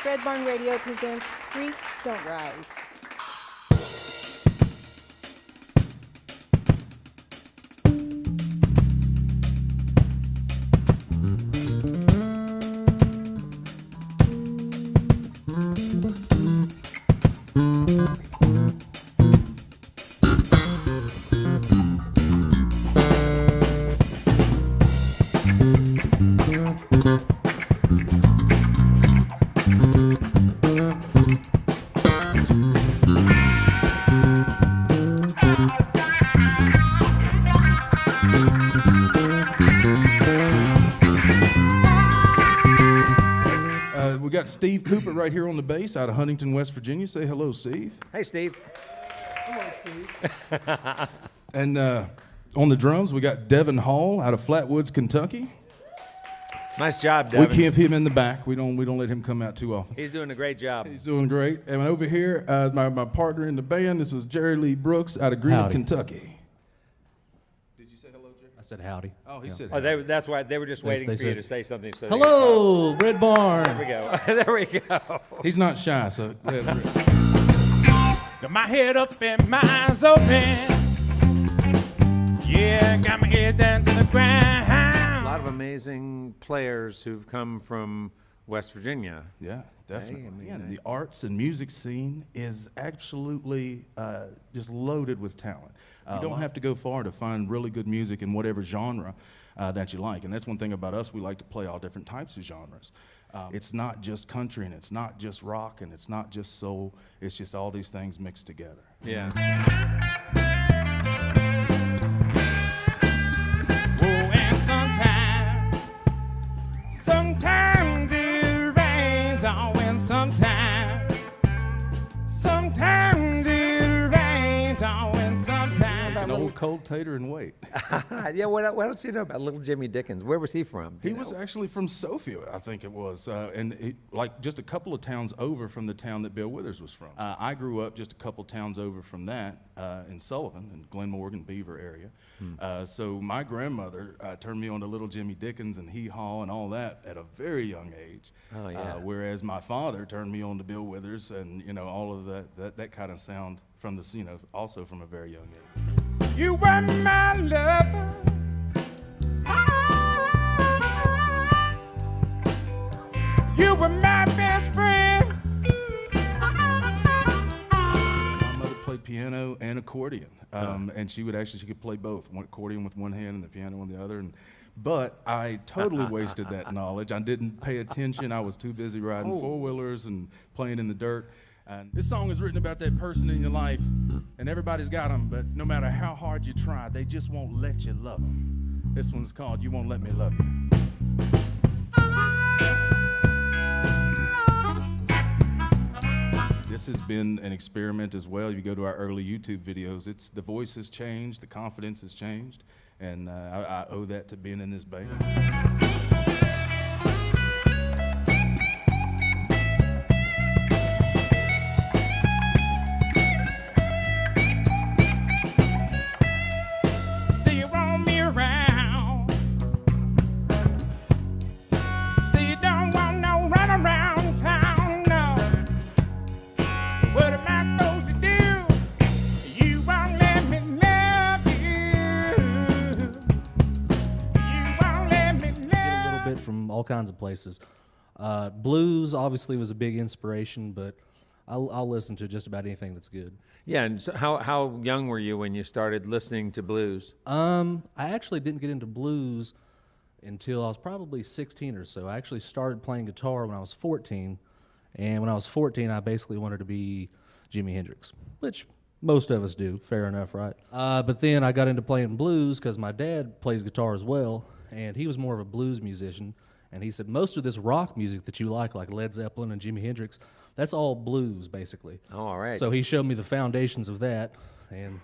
Red Barn Radio presents Creek Don't Rise. We got Steve Cooper right here on the bass out of Huntington, West Virginia. Say hello, Steve. Hey, Steve. Hello, Steve. And on the drums, we got Devin Hall out of Flatwoods, Kentucky. Nice job, Devin. We keep him in the back. We don't let him come out too often. He's doing a great job. He's doing great. And over here, my partner in the band, this was Jerry Lee Brooks out of Greenwood, Howdy. Kentucky. Did you say hello, Jerry? I said howdy. Oh, he said Oh, hello. that's why they were just waiting they for you said- to say something. So Hello, Red There Barn. we go. There we go. He's not shy, so Got my head up and my eyes open. Yeah, got my ear down to the ground. A lot of amazing players who've come from West Virginia. yeah, definitely. I mean, Yeah, and the arts and music scene is absolutely just loaded with talent. You don't have to go far to find really good music in whatever genre that you like. And that's one thing about us, we like to play all different types of genres. It's not just country, and it's not just rock, and it's not just soul. It's just all these things mixed together. Yeah. Oh, and sometimes it rains. Oh, and sometimes it rains. Oh, and sometimes. An old cold tater and wait. Yeah, what else do you know about little Jimmy Dickens? Where was he from? He was actually from Sophia, I think it was, and like just a couple of towns over from the town that Bill Withers was from. I grew up just a couple towns over from that in Sullivan, in Glen Morgan, Beaver area. So my grandmother turned me on to little Jimmy Dickens and Hee Haw and all that at a very young age. Oh, yeah. Whereas my father turned me on to Bill Withers and all of that kind of sound from the also from a very young age. You were my lover. You were my best friend. My mother played piano and accordion, and she could play both, one accordion with one hand and the piano on the other. But I totally wasted that knowledge. I didn't pay attention. I was too busy riding four-wheelers and playing in the dirt. And this song is written about that person in your life, and everybody's got them, but no matter how hard you try, they just won't let you love them. This one's called You Won't Let Me Love You. This has been an experiment as well. You go to our early YouTube videos, the voice has changed, the confidence has changed, and I owe that to being in this band. See you roll me around. See you don't want no run around town, no. What am I supposed to do? You won't let me love you. You won't let me Get a little love bit from all kinds of places. Blues obviously was a big inspiration, but I'll listen to just about anything that's good. Yeah, and so how young were you when you started listening to blues? I actually didn't get into blues until I was probably 16 or so. I actually started playing guitar when I was 14, and when I was 14, I basically wanted to be Jimi Hendrix, which most of us do, fair enough, right? But then I got into playing blues because my dad plays guitar as well, and he was more of a blues musician, and he said, most of this rock music that you like Led Zeppelin and Jimi Hendrix, that's all blues, basically. Oh, all right. So he showed me the foundations of that, and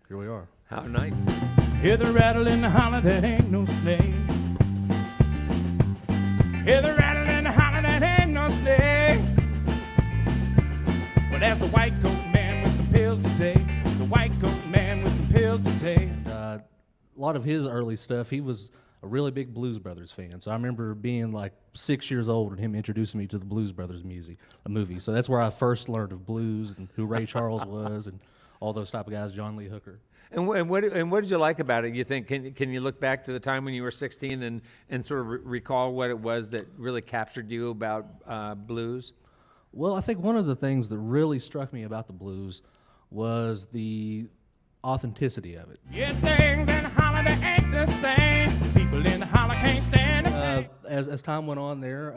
here we are. How nice. Hear the rattle and the holler, that ain't no sleigh. Hear the rattle and the holler, that ain't no sleigh. Well, that's the white coat man with some pills to take. The white coat man with some pills to take. A lot of his early stuff, he was a really big Blues Brothers fan. So I remember being like 6 years old and him introducing me to the Blues Brothers movie. So that's where I first learned of blues and who Ray Charles was and all those type of guys, John Lee Hooker. And what did you like about it? You think can you look back to the time when you were 16 and sort of recall what it was that really captured you about blues? Well, I think one of the things that really struck me about the blues was the authenticity of it. Yeah, things in Holler they ain't the same. People in the Holler can't stand it. As time went on there,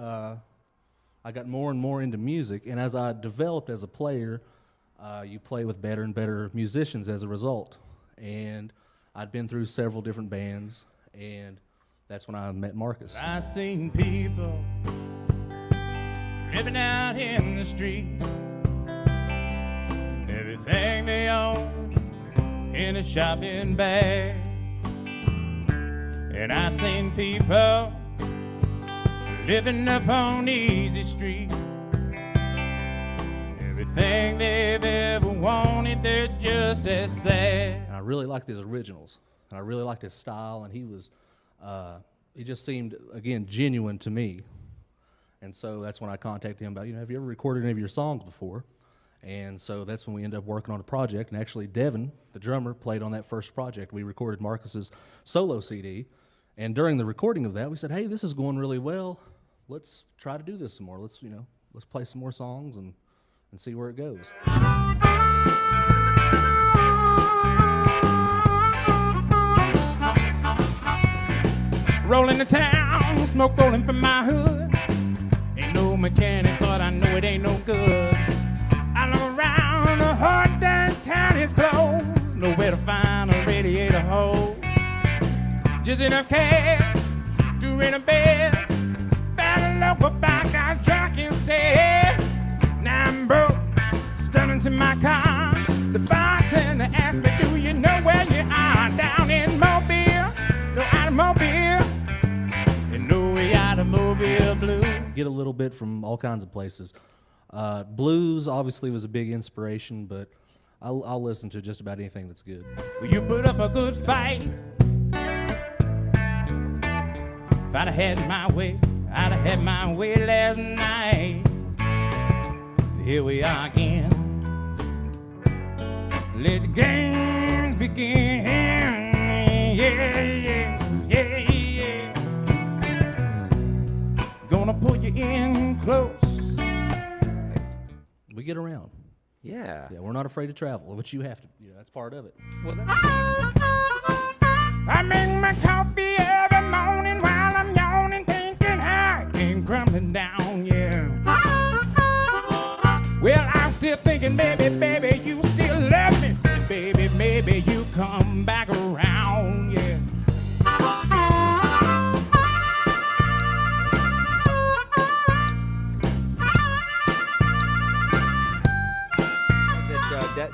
I got more and more into music, and as I developed as a player, you play with better and better musicians as a result. And I'd been through several different bands, and that's when I met Marcus. I seen people living out in the street, everything they own in a shopping bag. And I seen people living up on Easy Street, everything they've ever wanted, they're just as sad. And I really liked his originals, and I really liked his style, and he just seemed, again, genuine to me. And so that's when I contacted him about, have you ever recorded any of your songs before? And so that's when we ended up working on a project, and actually Devin, the drummer, played on that first project. We recorded Marcus's solo CD, and during the recording of that, we said, hey, this is going really well. Let's try to do this some more. Let's play some more songs and see where it goes. Rolling to town, smoke rolling from my hood. Ain't no mechanic, but I know it ain't no good. I look around, the whole downtown is closed. Nowhere to find a radiator hole. Just enough cash to rent a bed. Found a local bar, got drunk instead. Now I'm broke, stumbling to my car. The bartender asked me, do you know where you are? Down in Mobile, no automobile. And no way automobile blue. Get a little bit from all kinds of places. Blues obviously was a big inspiration, but I'll listen to just about anything that's good. Well, you put up a good fight. If I'd have had my way, I'd have had my way last night. Here we are again. Let the games begin. Yeah, yeah, yeah, yeah. Gonna pull you in close. We get around. Yeah. Yeah, we're not afraid to travel, which you have to. That's part of it. Well, I make my coffee every morning while I'm yawning, thinking I came crumbling down, yeah. Well, I'm still thinking, baby, baby, you still love me. Baby, maybe you come back around, yeah.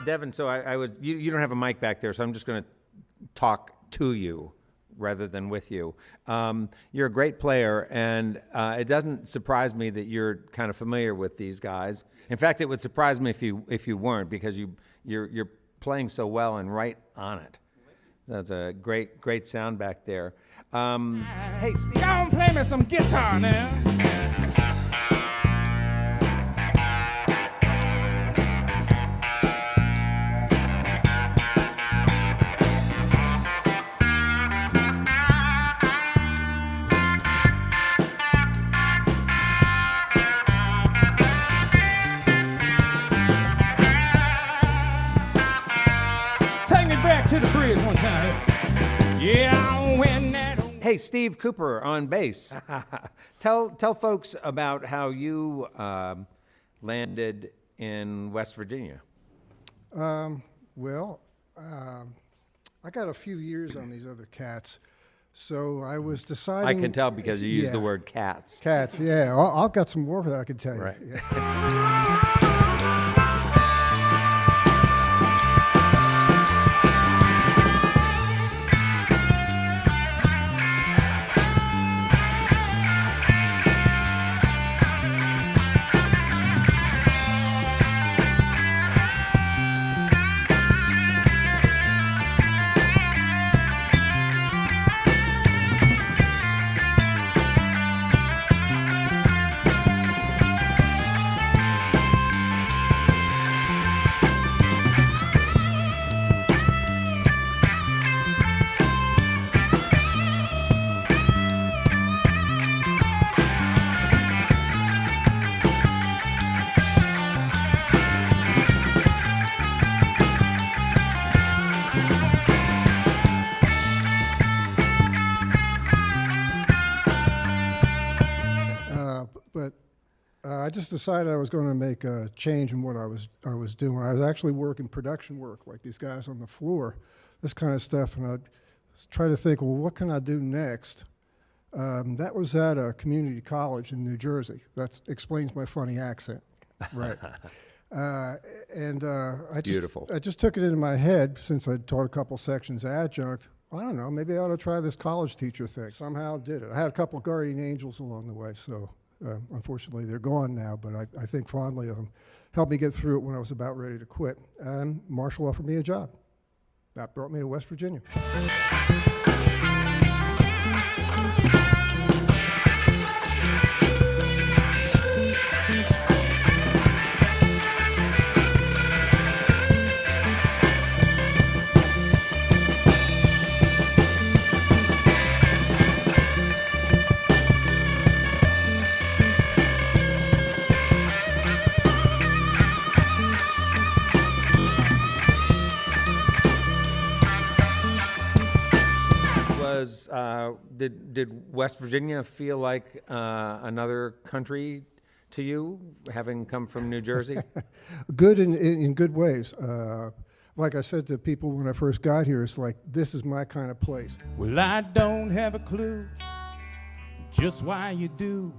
Devin, so I was. You don't have a mic back there, so I'm just going to talk to you rather than with you. You're a great player, and it doesn't surprise me that you're kind of familiar with these guys. In fact, it would surprise me if you weren't, because you're playing so well and right on it. That's a great sound back there. Hey, Steve. Don't play me some guitar now. To the bridge one time. Yeah, when that. Hey, Steve Cooper on bass. Tell folks about how you landed in West Virginia. Well, I got a few years on these other cats, so I was deciding. I can tell because you use the Yeah. word cats. Cats, yeah. I've got some more for that, I can tell you. Right. Yeah. but I just decided I was going to make a change in what I was doing. I was actually working production work, like these guys on the floor, this kind of stuff, and I'd try to think, well, what can I do next? That was at a community college in New Jersey. That explains my funny accent, right? Beautiful. I just took it into my head, since I taught a couple sections adjunct. I don't know, maybe I ought to try this college teacher thing. Somehow did it. I had a couple guardian angels along the way, so unfortunately they're gone now, but I think fondly of them. Helped me get through it when I was about ready to quit. And Marshall offered me a job. That brought me to West Virginia. Did West Virginia feel like another country to you, having come from New Jersey? Good in good ways. Like I said to people when I first got here, it's like, this is my kind of place. Well, I don't have a clue just why you do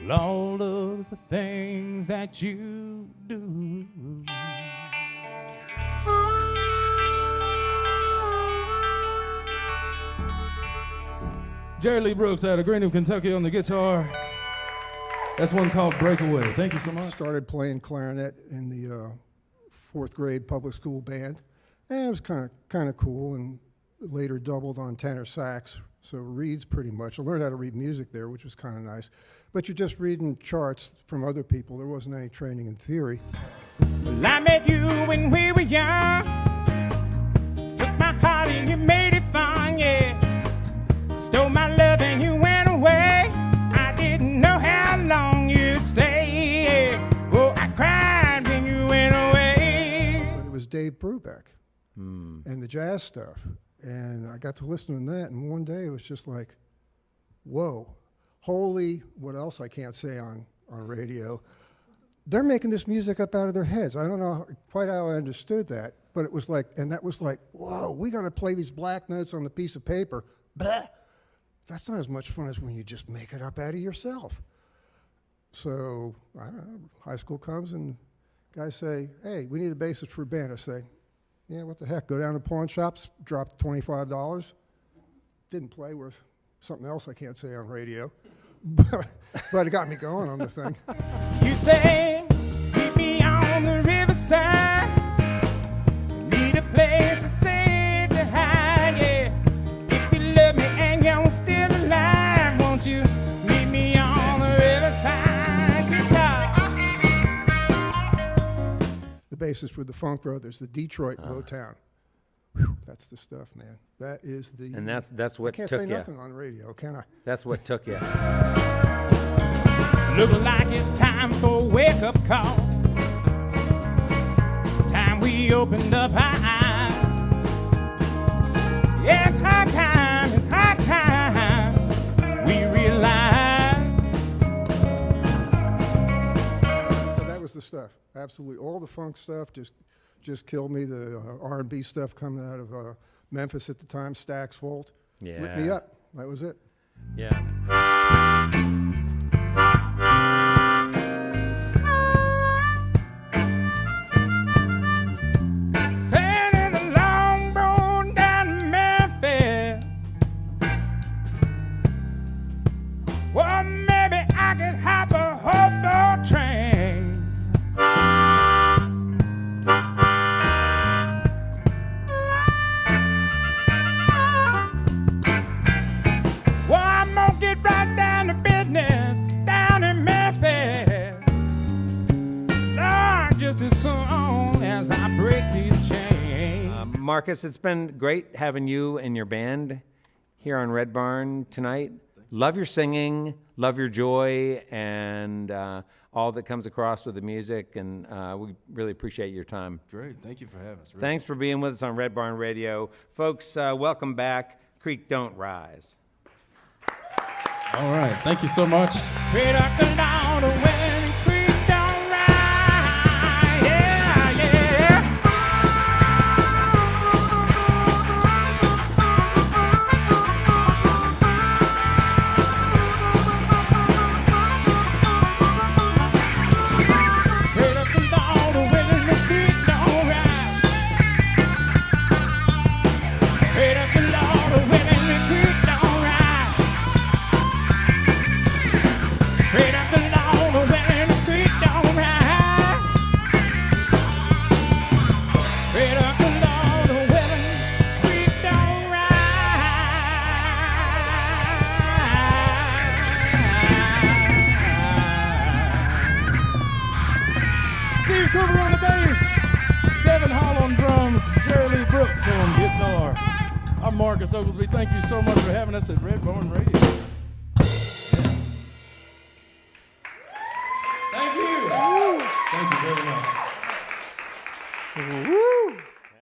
well, all of the things that you do. Jerry Lee Brooks out of Greenham, Kentucky on the guitar. That's one called Breakaway. Thank you so much. Started playing clarinet in the fourth grade public school band, and it was kind of cool, and later doubled on tenor sax, so reads pretty much. I learned how to read music there, which was kind of nice. But you're just reading charts from other people. There wasn't any training in theory. Well, I met you when we were young. Took my heart and you made it fun, yeah. Stole my love and you went away. I didn't know how long you'd stay, yeah. Oh, I cried when you went away. But it was Dave Brubeck and the jazz stuff. And I got to listen to that, and one day it was just like, whoa, holy, what else I can't say on radio. They're making this music up out of their heads. I don't know quite how I understood that, but it was like, and that was like, whoa, we got to play these black notes on the piece of paper. Blah. That's not as much fun as when you just make it up out of yourself. So, I don't know, high school comes and guys say, hey, we need a bassist for a band. I say, yeah, what the heck, go down to pawn shops, drop $25. Didn't play worth something else I can't say on radio, but it got me going on the thing. You say, meet me on the riverside. Need a place to sit to hide, yeah. If you love me and you're still alive, won't you meet me on the riverside guitar? The bassist for the Funk Brothers, the Detroit Motown. Whew, that's the stuff, man. That is the... And that's what I can't took say you. nothing on radio, can I? That's what took you. Look like it's time for a wake-up call. Time we opened up our eyes. Yeah, it's high time, we realize. But that was the stuff, absolutely. All the funk stuff just killed me. The R&B stuff coming out of Memphis at the time, Stax Volt, lit me Yeah. up. That was it. Yeah. Saying there's a long road down to Memphis. Well, maybe I could hop a hobo train. Well, I'm gonna get right down to business down in Memphis. Lord, just as soon as I break these chains. Marcus, it's been great having you and your band here on Red Barn tonight. Love your singing, love your joy, and all that comes across with the music, and we really appreciate your time. Great. Thank you for having us. Really. Thanks for being with us on Red Barn Radio. Folks, welcome back. Creek Don't Rise. All right. Thank you so much. Straight up the Lord, the Welling Creek don't rise. Yeah, yeah. Straight up the Lord, the Welling Creek don't rise. Straight up the Lord, the Welling Creek don't rise. Straight up the Lord, the Welling Creek don't rise. Straight up the Lord, the Welling Creek don't rise. Steve Cooper on the bass, Devin Hall on drums, Jerry Lee Brooks on guitar. I'm Marcus Oglesby. Thank you so much for having us at Red Barn Radio.